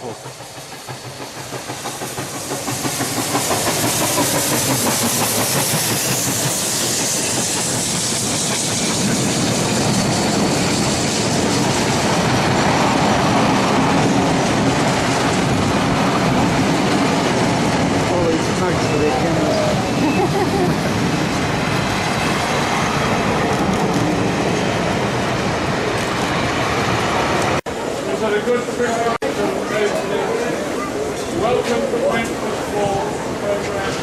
wonderful. All these smokes for their cameras. Welcome to Wentworth Falls program.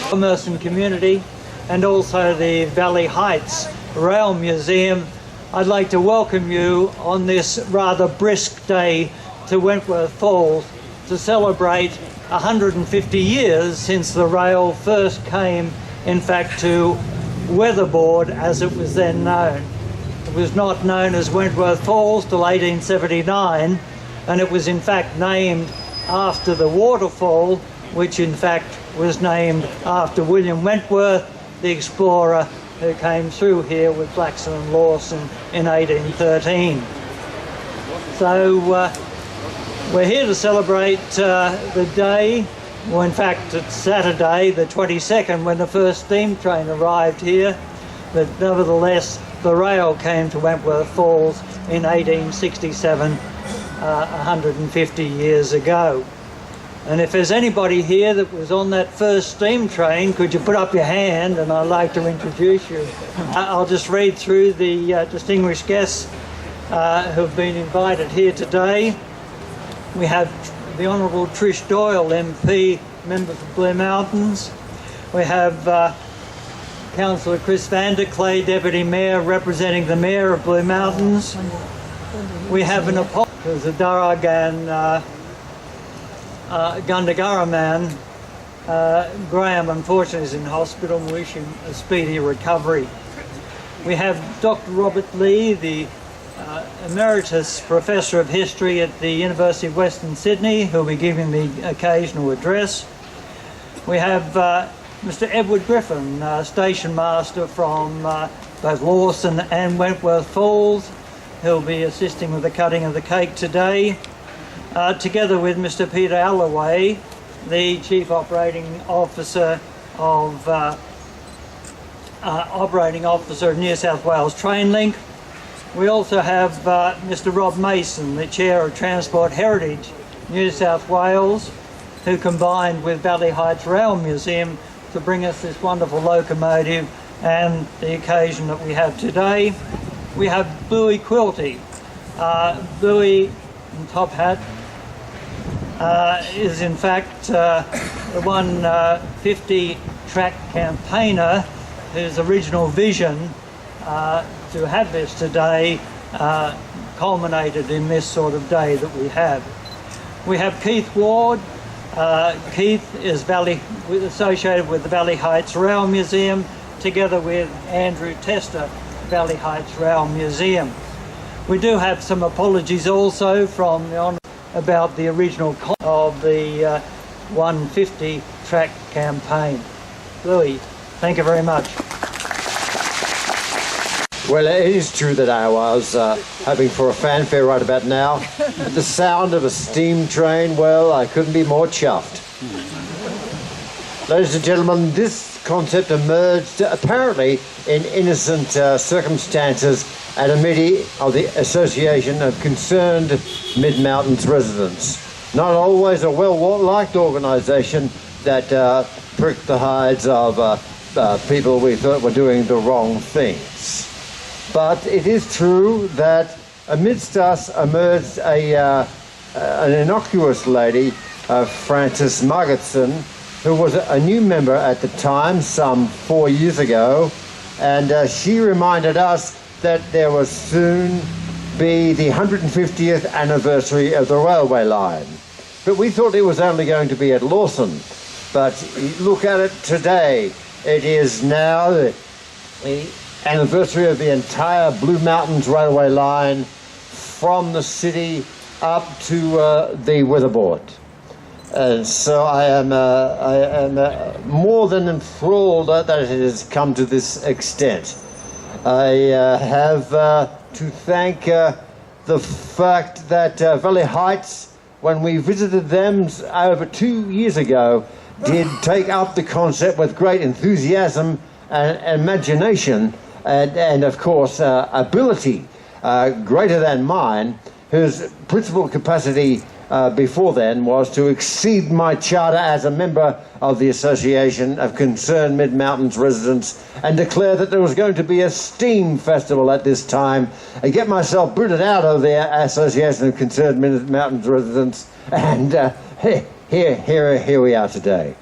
Commerce and community, and also the Valley Heights Rail Museum. I'd like to welcome you on this rather brisk day to Wentworth Falls to celebrate 150 years since the rail first came, in fact, to Weatherboard as it was then known. It was not known as Wentworth Falls till 1879, and it was in fact named after the waterfall, which in fact was named after William Wentworth, the explorer who came through here with Blackson and Lawson in 1813. So we're here to celebrate the day, well in fact it's Saturday the 22nd when the first steam train arrived here, but nevertheless the rail came to Wentworth Falls in 1867, 150 years ago. And if there's anybody here that was on that first steam train, could you put up your hand and I'd like to introduce you. I'll just read through the distinguished guests who've been invited here today. We have the Honourable Trish Doyle, MP, member for Blue Mountains. We have Councillor Chris van der Klee, Deputy Mayor, representing the Mayor of Blue Mountains. We have an apology to the Daragan Gundagara man. Graham, unfortunately, is in hospital. We wish him a speedy recovery. We have Dr. Robert Lee, the Emeritus Professor of History at the University of Western Sydney, who will be giving the occasional address. We have Mr. Edward Griffin, Station Master from both Lawson and Wentworth Falls, who'll be assisting with the cutting of the cake today. Together with Mr. Peter Allaway, the Chief Operating Officer of New South Wales Trainlink. We also have Mr. Rob Mason, the Chair of Transport Heritage New South Wales, who combined with Valley Heights Rail Museum to bring us this wonderful locomotive and the occasion that we have today. We have Bluey Quilty. Bluey in top hat is in fact the 150 track campaigner whose original vision to have this today culminated in this sort of day that we have. We have Keith Ward. Keith is associated with the Valley Heights Rail Museum, together with Andrew Tester, Valley Heights Rail Museum. We do have some apologies also from the Honourable about the original of the 150 track campaign. Louis, thank you very much. Well, it is true that I was hoping for a fanfare right about now. The sound of a steam train, well, I couldn't be more chuffed. Ladies and gentlemen, this concept emerged apparently in innocent circumstances at a meeting of the Association of Concerned Mid-Mountains Residents. Not always a well-liked organisation that pricked the hides of people we thought were doing the wrong things. But it is true that amidst us emerged an innocuous lady, Frances Margetson, who was a new member at the time, some 4 years ago, and she reminded us that there will soon be the 150th anniversary of the railway line. But we thought it was only going to be at Lawson. But look at it today. It is now the anniversary of the entire Blue Mountains railway line from the city up to the Weatherboard. So I am more than enthralled that it has come to this extent. I have to thank the fact that Valley Heights, when we visited them over 2 years ago, did take up the concept with great enthusiasm and imagination and of course ability greater than mine, whose principal capacity before then was to exceed my charter as a member of the Association of Concerned Mid-Mountains Residents and declare that there was going to be a steam festival at this time and get myself booted out of the Association of Concerned Mid-Mountains Residents, and here we are today.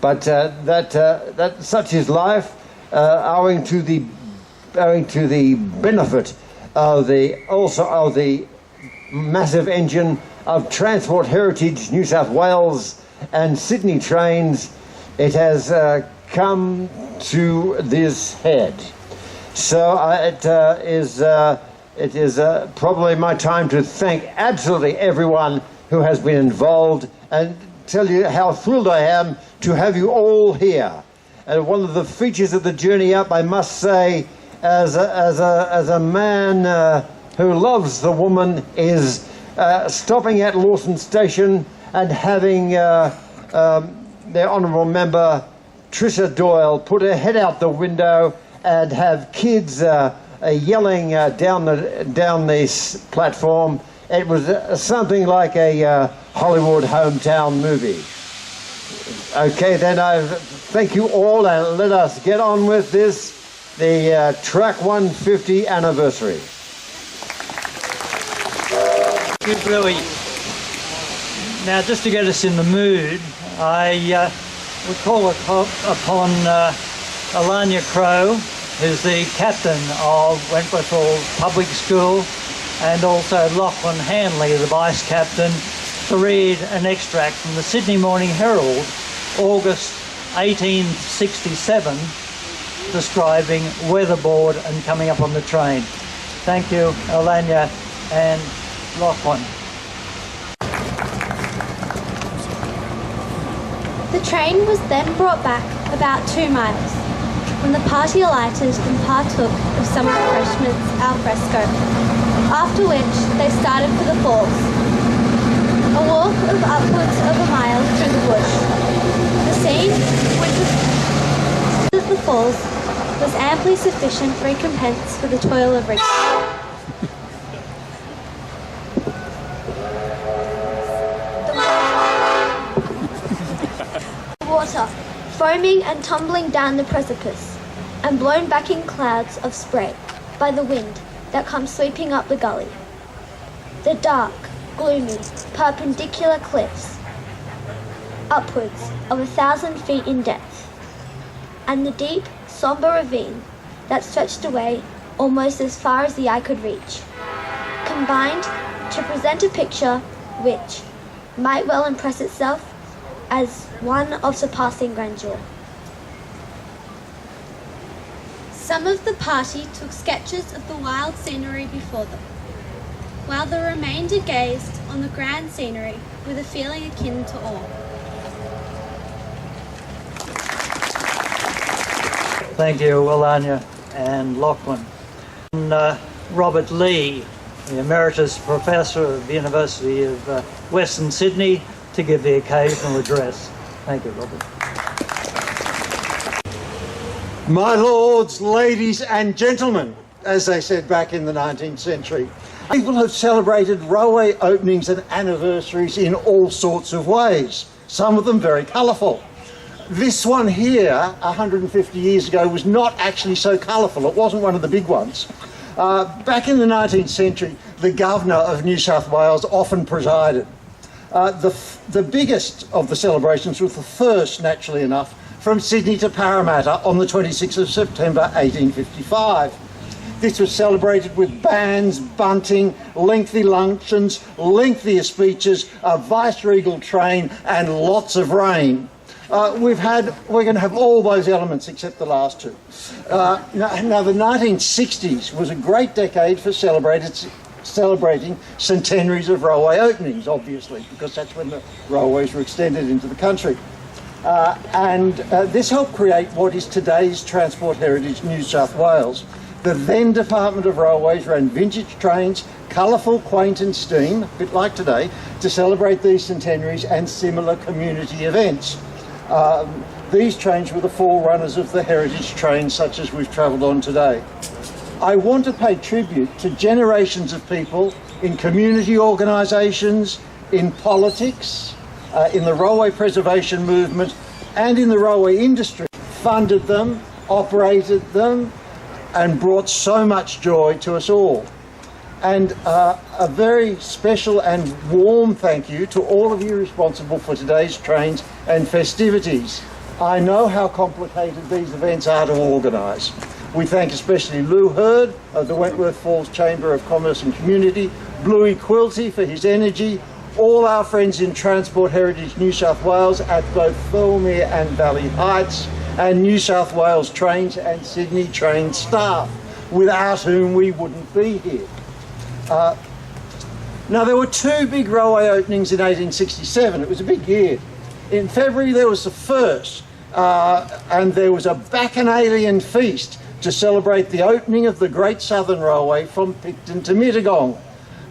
But that such is life, owing to the benefit of the massive engine of Transport Heritage New South Wales and Sydney trains. It has come to this head. So it is probably my time to thank absolutely everyone who has been involved and tell you how thrilled I am to have you all here. And one of the features of the journey up, I must say, as a man who loves the woman, is stopping at Lawson Station and having their honourable member Tricia Doyle put her head out the window and have kids yelling down this platform. It was something like a Hollywood hometown movie. Okay, then I thank you all, and let us get on with this, the Track 150 anniversary. Thank you, Bluey. Now, just to get us in the mood, I would call upon Alanya Crow, who's the captain of Wentworth Falls Public School, and also Lachlan Hanley, the vice captain, to read an extract from the Sydney Morning Herald, August 1867, describing Weatherboard and coming up on the train. Thank you, Alanya and Lachlan. The train was then brought back about 2 miles, when the party alighted and partook of some refreshments al fresco, after which they started for the falls. A walk of upwards of a mile through the bush. The scene, which was the falls, was amply sufficient recompense for the toil of reaching. Water, foaming and tumbling down the precipice, and blown back in clouds of spray by the wind that comes sweeping up the gully. The dark, gloomy, perpendicular cliffs, upwards of 1,000 feet in depth, and the deep, sombre ravine that stretched away almost as far as the eye could reach, combined to present a picture which might well impress itself as one of surpassing grandeur. Some of the party took sketches of the wild scenery before them, while the remainder gazed on the grand scenery with a feeling akin to awe. Thank you, Alanya and Lachlan. And Robert Lee, the Emeritus Professor of the University of Western Sydney, to give the occasional address. Thank you, Robert. My lords, ladies and gentlemen, as they said back in the 19th century, people have celebrated railway openings and anniversaries in all sorts of ways, some of them very colourful. This one here, 150 years ago, was not actually so colourful. It wasn't one of the big ones. Back in the 19th century, the Governor of New South Wales often presided. The biggest of the celebrations was the first, naturally enough, from Sydney to Parramatta on the 26th of September 1855. This was celebrated with bands, bunting, lengthy luncheons, lengthier speeches, a vice-regal train and lots of rain. We're going to have all those elements except the last two. Now the 1960s was a great decade for celebrating celebrating centenaries of railway openings, obviously, because that's when the railways were extended into the country. This helped create what is today's Transport Heritage New South Wales. The then Department of Railways ran vintage trains, colourful, quaint and steam, a bit like today, to celebrate these centenaries and similar community events. These trains were the forerunners of the heritage trains such as we've travelled on today. I want to pay tribute to generations of people in community organisations, in politics, in the railway preservation movement and in the railway industry, funded them, operated them and brought so much joy to us all. And a very special and warm thank you to all of you responsible for today's trains and festivities. I know how complicated these events are to organise. We thank especially Lou Hurd of the Wentworth Falls Chamber of Commerce and Community, Bluey Quilty for his energy, all our friends in Transport Heritage New South Wales at both Thirlmere and Valley Heights, and New South Wales Trains and Sydney Train staff, without whom we wouldn't be here. Now, there were two big railway openings in 1867. It was a big year. In February there was the first, and there was a bacchanalian feast to celebrate the opening of the Great Southern Railway from Picton to Mittagong,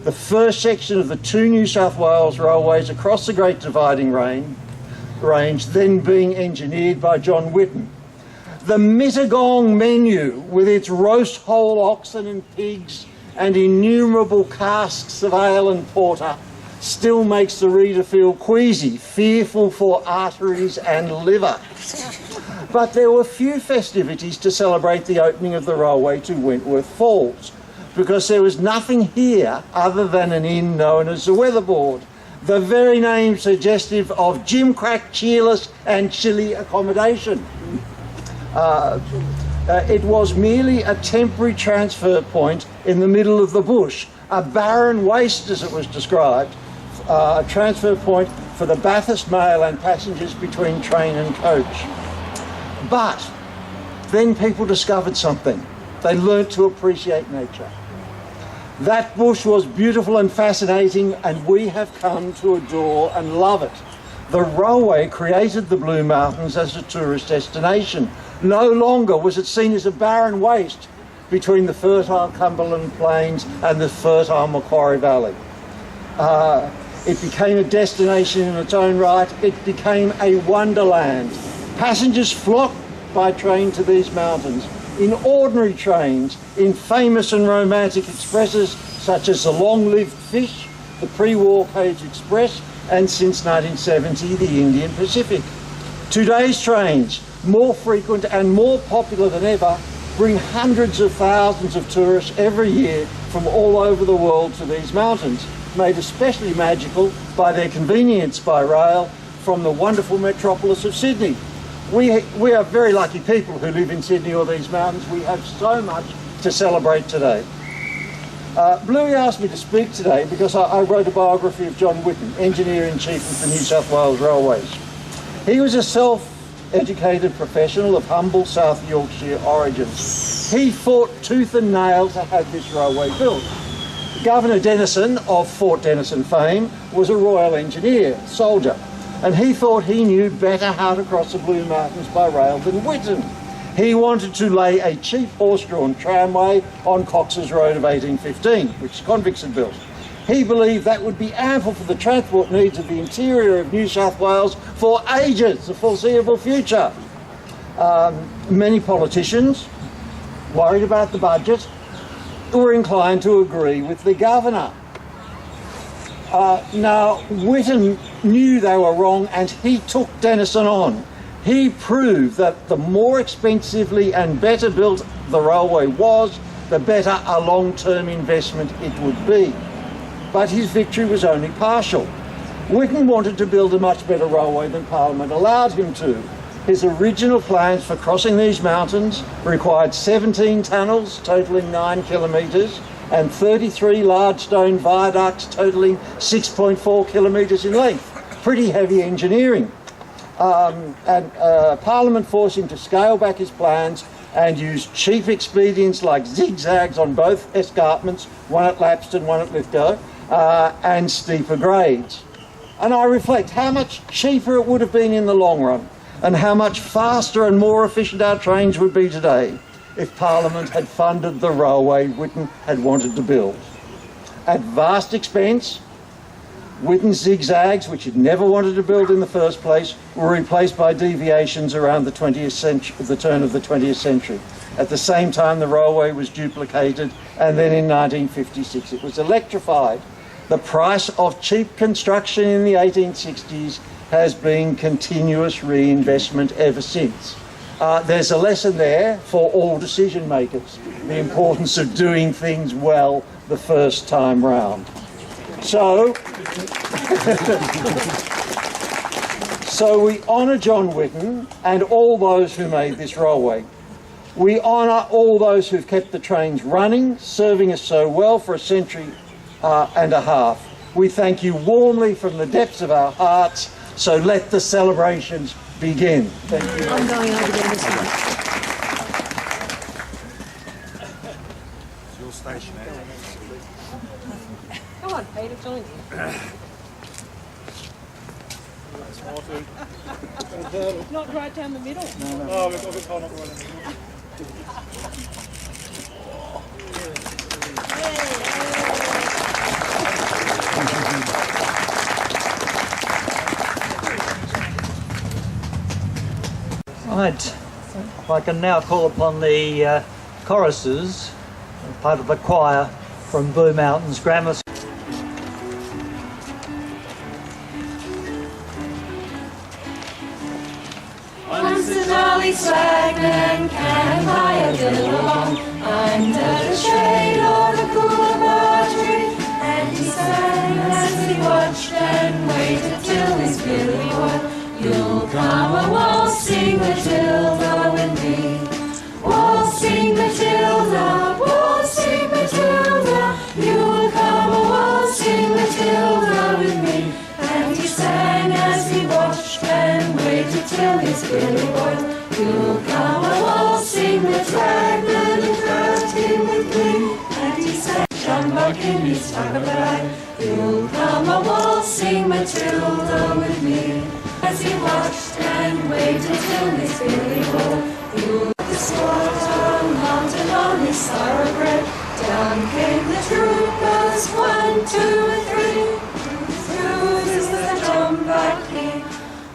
the first section of the two New South Wales railways across the Great Dividing Range, then being engineered by John Whitten. The Mittagong menu, with its roast whole oxen and pigs and innumerable casks of ale and porter, still makes the reader feel queasy, fearful for arteries and liver. But there were few festivities to celebrate the opening of the railway to Wentworth Falls, because there was nothing here other than an inn known as the Weatherboard, the very name suggestive of gimcrack, cheerless and chilly accommodation. It was merely a temporary transfer point in the middle of the bush, a barren waste as it was described, a transfer point for the Bathurst mail and passengers between train and coach. But then people discovered something. They learnt to appreciate nature. That bush was beautiful and fascinating, and we have come to adore and love it. The railway created the Blue Mountains as a tourist destination. No longer was it seen as a barren waste between the fertile Cumberland Plains and the fertile Macquarie Valley. It became a destination in its own right. It became a wonderland. Passengers flocked by train to these mountains, in ordinary trains, in famous and romantic expresses such as the Long-Lived Fish, the pre-war Cage Express, and since 1970, the Indian Pacific. Today's trains, more frequent and more popular than ever, bring hundreds of thousands of tourists every year from all over the world to these mountains, made especially magical by their convenience by rail from the wonderful metropolis of Sydney. We are very lucky people who live in Sydney or these mountains. We have so much to celebrate today. Bluey asked me to speak today because I wrote a biography of John Whitten, Engineer-in-Chief of the New South Wales Railways. He was a self-educated professional of humble South Yorkshire origins. He fought tooth and nail to have this railway built. Governor Denison of Fort Denison fame was a Royal Engineer, soldier, and he thought he knew better how to cross the Blue Mountains by rail than Whitten. He wanted to lay a cheap horse-drawn tramway on Cox's Road of 1815, which convicts had built. He believed that would be ample for the transport needs of the interior of New South Wales for ages, the foreseeable future. Many politicians, worried about the budget, were inclined to agree with the governor. Now, Whitten knew they were wrong, and he took Denison on. He proved that the more expensively and better built the railway was, the better a long-term investment it would be. But his victory was only partial. Whitten wanted to build a much better railway than Parliament allowed him to. His original plans for crossing these mountains required 17 tunnels totalling 9 kilometres and 33 large stone viaducts totalling 6.4 kilometres in length. Pretty heavy engineering. Parliament forced him to scale back his plans and used cheap expedients like zigzags on both escarpments, one at Lapston, one at Lithgow, and steeper grades. And I reflect how much cheaper it would have been in the long run, and how much faster and more efficient our trains would be today if Parliament had funded the railway Whitton had wanted to build. At vast expense, Whitton's zigzags, which it never wanted to build in the first place, were replaced by deviations around the 20th century, the turn of the 20th century. At the same time, the railway was duplicated, and then in 1956 it was electrified. The price of cheap construction in the 1860s has been continuous reinvestment ever since. There's a lesson there for all decision makers, the importance of doing things well the first time round. So we honour John Whitton and all those who made this railway. We honour all those who've kept the trains running, serving us so well for a century and a half. We thank you warmly from the depths of our hearts, so let the celebrations begin. Thank you. I'm going over there this one. It's your station, eh? Come on, Peter, join me. Not right down the middle. Oh, we've got a car not right in the middle. Right, I can now call upon the choruses, part of the choir from Blue Mountains Grammar School. Once the jolly swagman camped by a billabong under the shade of the coolabah tree, and he sang as he watched and waited till his billy won. You'll come a waltzing Matilda with me. Waltzing Matilda, waltzing Matilda. You'll come a waltzing Matilda with me. And he sang as he watched and waited till his billy boiled. You'll come a waltzing Matilda and hurt him with me. And he sang, John Buck in his bag. You'll come a waltzing Matilda with me. As he watched and waited till his billy boiled, you'll the slaughter mounted on his thoroughbred. Down came the troopers, 1, 2, and 3. Through is the John Bucky.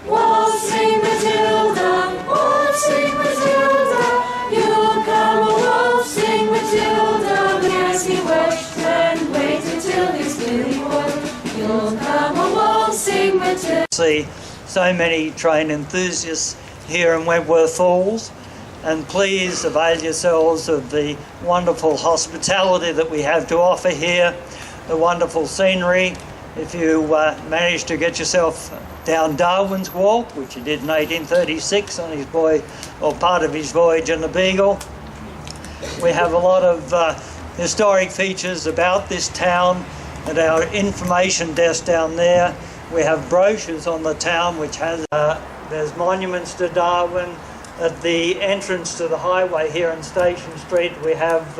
Waltzing Matilda, waltzing Matilda. You'll come a waltzing Matilda. As he watched and waited till his billy boiled, you'll come a waltzing Matilda. See so many train enthusiasts here in Wentworth Falls, and please avail yourselves of the wonderful hospitality that we have to offer here, the wonderful scenery. If you manage to get yourself down Darwin's Walk, which he did in 1836 on his part of his voyage in the Beagle, we have a lot of historic features about this town at our information desk down there. We have brochures on the town which has, there's monuments to Darwin. At the entrance to the highway here in Station Street we have